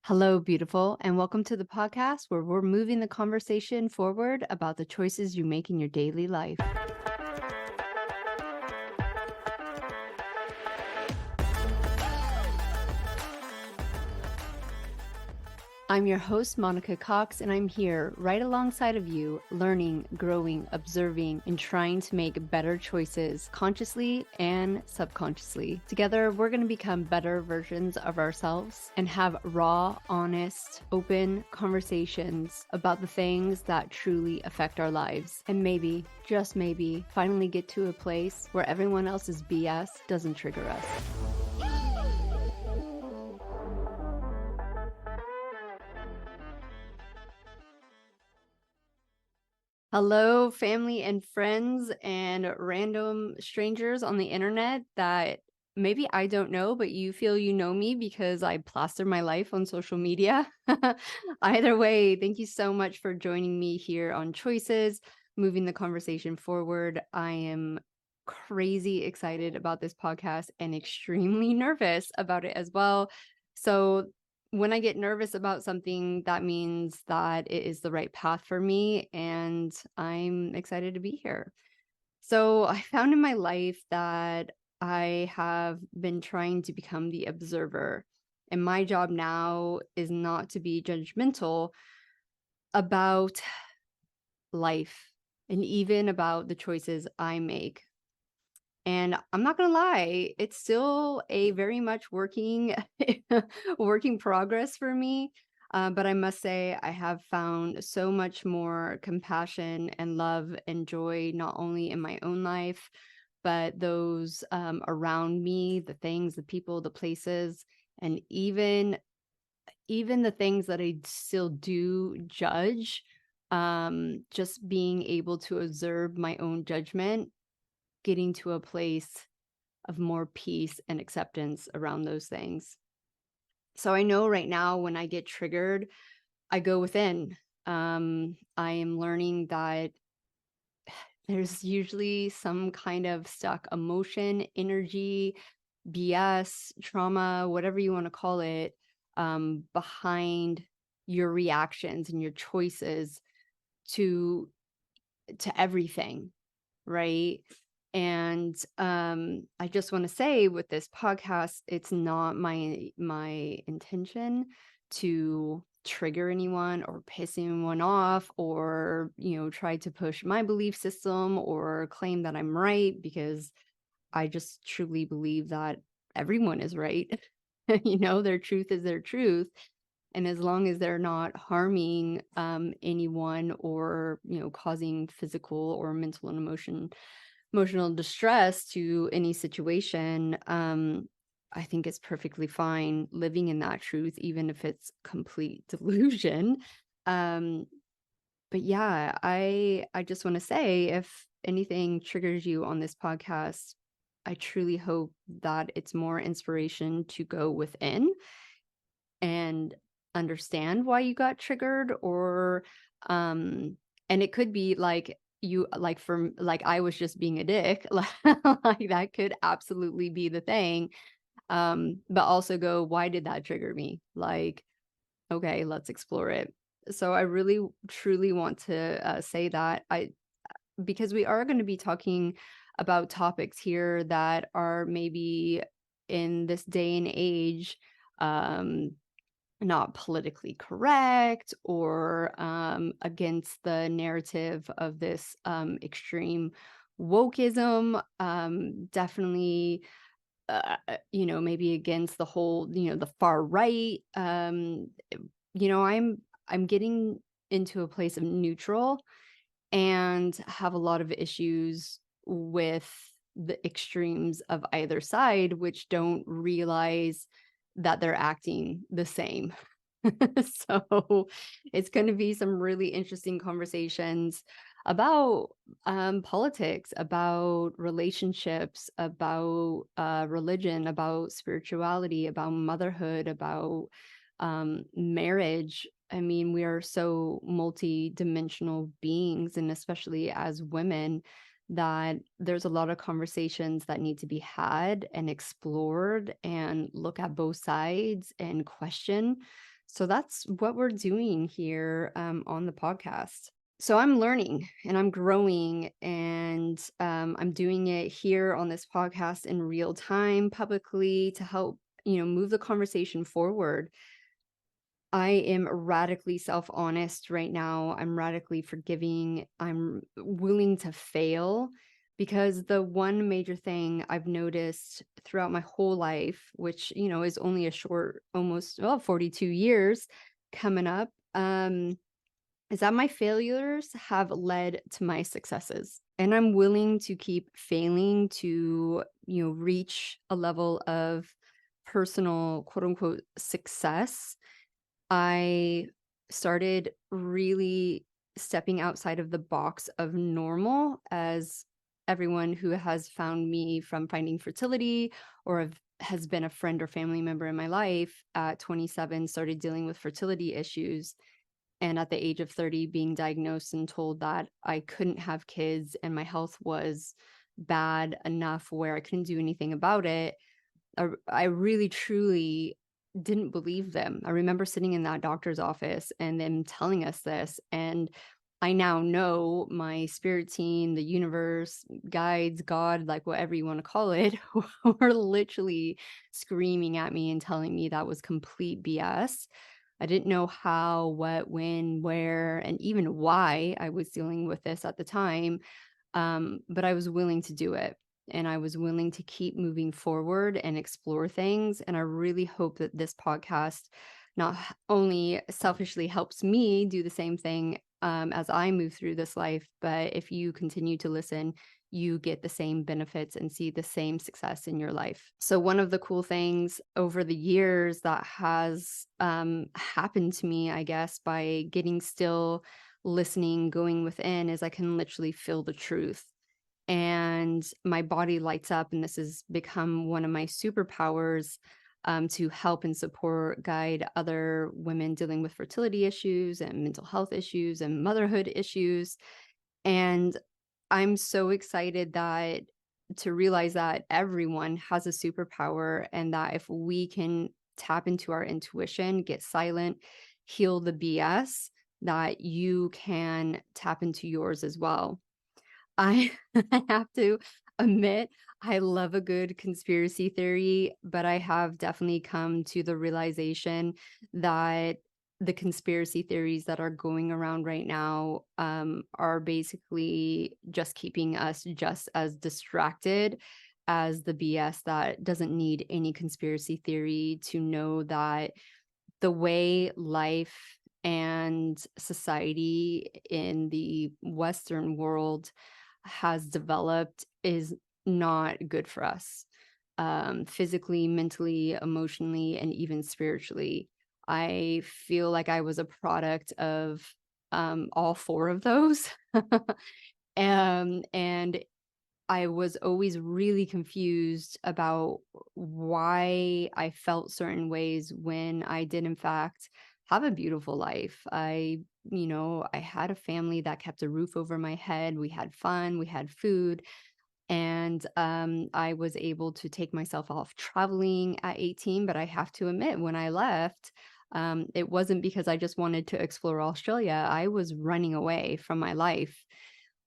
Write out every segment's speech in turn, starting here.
Hello, beautiful, and welcome to the podcast where we're moving the conversation forward about the choices you make in your daily life. I'm your host, Monica Cox, and I'm here right alongside of you, learning, growing, observing, and trying to make better choices consciously and subconsciously. Together, we're going to become better versions of ourselves and have raw, honest, open conversations about the things that truly affect our lives. And maybe, just maybe, finally get to a place where everyone else's BS doesn't trigger us. Hello, family and friends and random strangers on the internet that maybe I don't know, but you feel you know me because I plaster my life on social media. Either way, thank you so much for joining me here on Choices, moving the conversation forward. I am crazy excited about this podcast and extremely nervous about it as well. So when I get nervous about something, that means that it is the right path for me, and I'm excited to be here. So I found in my life that I have been trying to become the observer, and my job now is not to be judgmental about life and even about the choices I make. And I'm not gonna lie, it's still a very much working working progress for me. But I must say I have found so much more compassion and love and joy, not only in my own life, but those around me, the things, the people, the places, and even the things that I still do judge. Just being able to observe my own judgment, getting to a place of more peace and acceptance around those things. So I know right now when I get triggered, I go within. I am learning that there's usually some kind of stuck emotion, energy, BS, trauma, whatever you want to call it, behind your reactions and your choices to everything, right? And I just want to say with this podcast, it's not my intention to trigger anyone or piss anyone off or, try to push my belief system or claim that I'm right, because I just truly believe that everyone is right. Their truth is their truth. And as long as they're not harming anyone or, causing physical or mental and emotional distress to any situation, I think it's perfectly fine living in that truth, even if it's complete delusion. Um, but yeah, I just want to say, if anything triggers you on this podcast, I truly hope that it's more inspiration to go within and understand why you got triggered, or and it could be like you like for like I was just being a dick. Like that could absolutely be the thing. But also go, why did that trigger me? Like, okay, let's explore it. So I really truly want to say that I because we are going to be talking about topics here that are maybe in this day and age um not politically correct, or against the narrative of this extreme wokeism. Definitely, maybe against the whole, the far right. I'm getting into a place of neutral and have a lot of issues with the extremes of either side, which don't realize that they're acting the same. So it's going to be some really interesting conversations about politics, about relationships, about religion, about spirituality, about motherhood, about marriage. I mean, we are so multi-dimensional beings, and especially as women, that there's a lot of conversations that need to be had and explored and look at both sides and question. So that's what we're doing here on the podcast. So I'm learning and I'm growing, and I'm doing it here on this podcast in real time publicly to help, move the conversation forward. I am radically self-honest right now. I'm radically forgiving. I'm willing to fail because the one major thing I've noticed throughout my whole life, which, is only a short, almost, well, 42 years coming up, is that my failures have led to my successes. And I'm willing to keep failing to, reach a level of personal, quote unquote, success. I started really stepping outside of the box of normal, as everyone who has found me from finding fertility or has been a friend or family member in my life at 27 started dealing with fertility issues. And at the age of 30, being diagnosed and told that I couldn't have kids and my health was bad enough where I couldn't do anything about it. I really truly didn't believe them. I remember sitting in that doctor's office and them telling us this, and I now know my spirit team, the universe, guides, God, like whatever you want to call it, were literally screaming at me and telling me that was complete BS. I didn't know how, what, when, where, and even why I was dealing with this at the time. But I was willing to do it, and I was willing to keep moving forward and explore things. And I really hope that this podcast not only selfishly helps me do the same thing as I move through this life, but if you continue to listen, you get the same benefits and see the same success in your life. So one of the cool things over the years that has happened to me, I guess, by getting still, listening, going within, is I can literally feel the truth and my body lights up. And this has become one of my superpowers, to help and support, guide other women dealing with fertility issues and mental health issues and motherhood issues. And I'm so excited that to realize that everyone has a superpower, and that if we can tap into our intuition, get silent, heal the BS, that you can tap into yours as well. I I have to admit, I love a good conspiracy theory, but I have definitely come to the realization that the conspiracy theories that are going around right now are basically just keeping us just as distracted as the BS that doesn't need any conspiracy theory to know that the way life and society in the Western world has developed is not good for us, physically, mentally, emotionally, and even spiritually. I feel like I was a product of all four of those. And I was always really confused about why I felt certain ways when I did, in fact, have a beautiful life. I had a family that kept a roof over my head. We had fun, we had food, and I was able to take myself off traveling at 18. But I have to admit, when I left, it wasn't because I just wanted to explore Australia. I was running away from my life,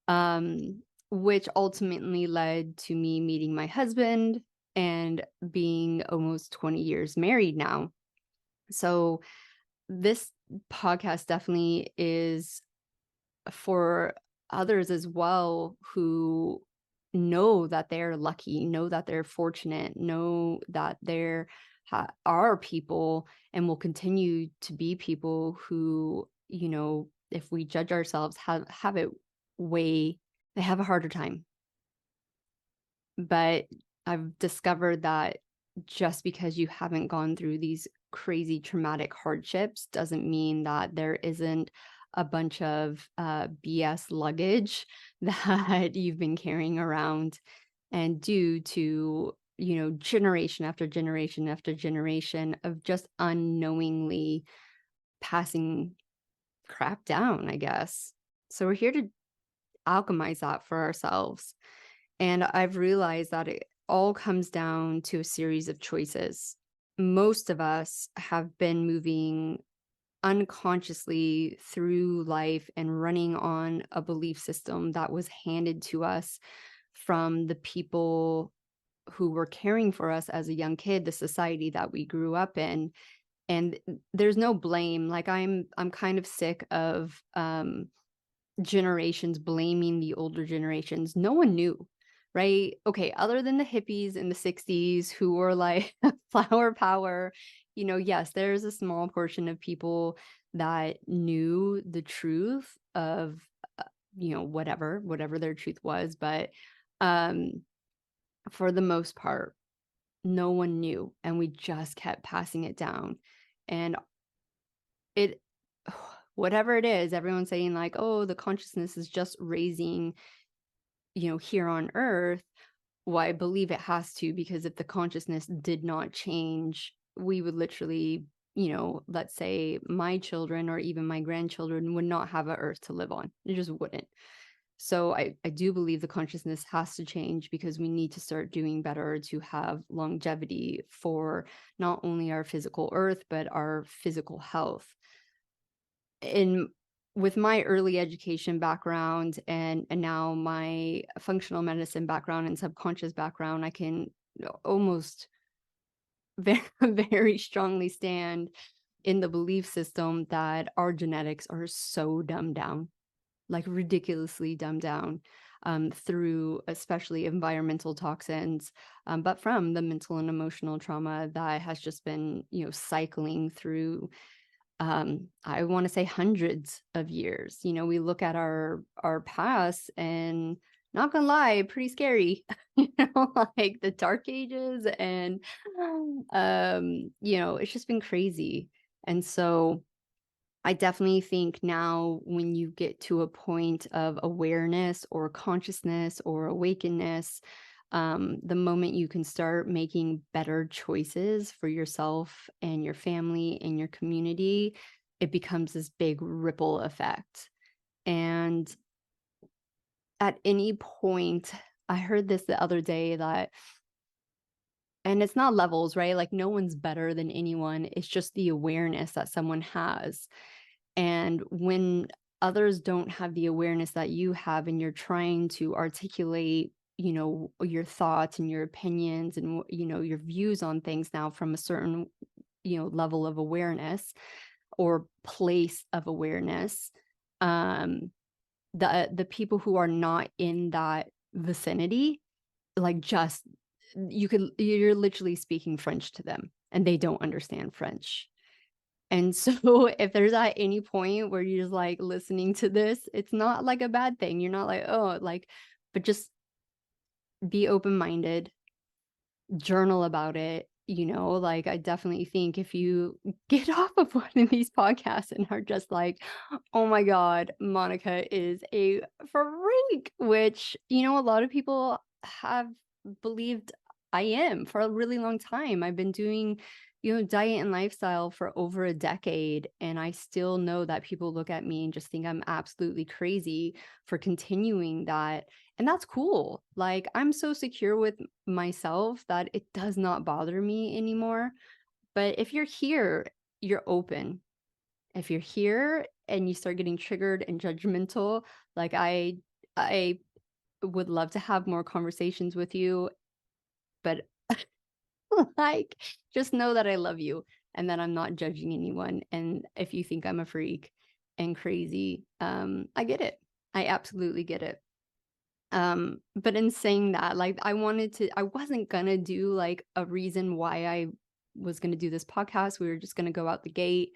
um, which ultimately led to me meeting my husband and being almost 20 years married now. So this podcast definitely is for others as well who know that they're lucky, know that they're fortunate, know that there are people and will continue to be people who, if we judge ourselves, have it way, they have a harder time. But I've discovered that just because you haven't gone through these crazy traumatic hardships doesn't mean that there isn't a bunch of BS luggage that you've been carrying around. And due to, generation after generation after generation of just unknowingly passing crap down, I guess. So we're here to alchemize that for ourselves. And I've realized that it all comes down to a series of choices. Most of us have been moving unconsciously through life and running on a belief system that was handed to us from the people who were caring for us as a young kid, the society that we grew up in. And there's no blame. Like I'm kind of sick of generations blaming the older generations. No one knew, right? Okay, other than the hippies in the 60s who were like flower power, yes, there's a small portion of people that knew the truth of whatever their truth was, but um for the most part, no one knew, and we just kept passing it down. And it whatever it is, everyone's saying like, "Oh, the consciousness is just raising, here on earth." Well, I believe it has to, because if the consciousness did not change, we would literally, let's say my children or even my grandchildren would not have a earth to live on. It just wouldn't. So I do believe the consciousness has to change, because we need to start doing better to have longevity for not only our physical earth, but our physical health. In With my early education background and now my functional medicine background and subconscious background, I can almost very, very strongly stand in the belief system that our genetics are so dumbed down, like ridiculously dumbed down, through especially environmental toxins, but from the mental and emotional trauma that has just been, cycling through, I want to say hundreds of years. We look at our past, and not gonna lie, pretty scary. Like the dark ages, and it's just been crazy. And so I definitely think now, when you get to a point of awareness or consciousness or awakeness, the moment you can start making better choices for yourself and your family and your community, it becomes this big ripple effect. And at any point, I heard this the other day that, and it's not levels, right? Like no one's better than anyone. It's just the awareness that someone has. And when others don't have the awareness that you have, and you're trying to articulate, your thoughts and your opinions and, your views on things now from a certain, level of awareness or place of awareness, the people who are not in that vicinity, like just you're literally speaking French to them and they don't understand French. And so if there's at any point where you're just like listening to this, it's not like a bad thing. You're not like, oh, like, but just be open-minded, journal about it. Like I definitely think if you get off of one of these podcasts and are just like, oh my God, Monica is a freak, which, a lot of people have believed I am for a really long time. I've been doing, diet and lifestyle for over a decade, and I still know that people look at me and just think I'm absolutely crazy for continuing that. And that's cool. Like I'm so secure with myself that it does not bother me anymore. But if you're here, you're open. If you're here and you start getting triggered and judgmental, like I would love to have more conversations with you, but like just know that I love you and that I'm not judging anyone. And if you think I'm a freak and crazy, I get it. I absolutely get it. But in saying that, like I wasn't gonna do like a reason why I was gonna do this podcast. We were just gonna go out the gate.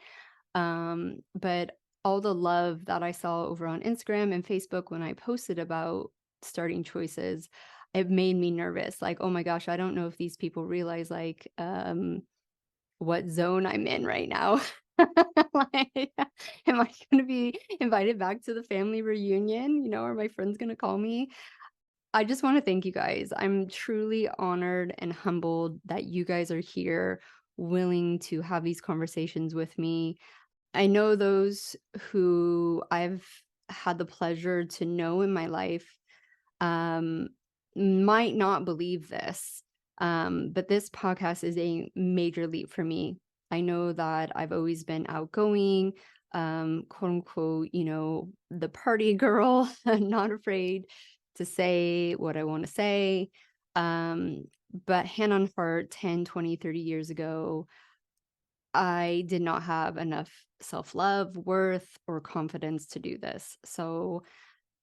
But all the love that I saw over on Instagram and Facebook when I posted about starting choices, it made me nervous. Like, oh my gosh, I don't know if these people realize like what zone I'm in right now. Like, am I gonna be invited back to the family reunion? Are my friends gonna call me? I just want to thank you guys. I'm truly honored and humbled that you guys are here, willing to have these conversations with me. I know those who I've had the pleasure to know in my life um, might not believe this, but this podcast is a major leap for me. I know that I've always been outgoing, quote unquote, the party girl, not afraid to say what I want to say. Um, but hand on heart, 10, 20, 30 years ago, I did not have enough self-love, worth, or confidence to do this. So,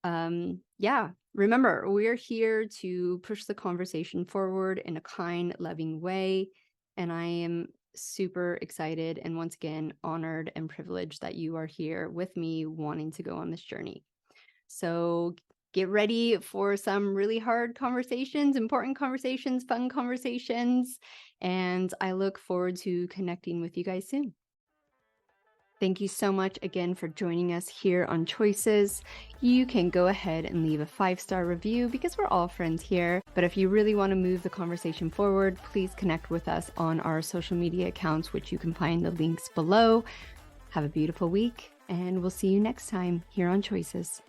yeah, remember, we're here to push the conversation forward in a kind, loving way. And I am super excited and once again honored and privileged that you are here with me wanting to go on this journey. So get ready for some really hard conversations, important conversations, fun conversations, and I look forward to connecting with you guys soon. Thank you so much again for joining us here on Choices. You can go ahead and leave a 5-star review because we're all friends here. But if you really want to move the conversation forward, please connect with us on our social media accounts, which you can find the links below. Have a beautiful week, and we'll see you next time here on Choices.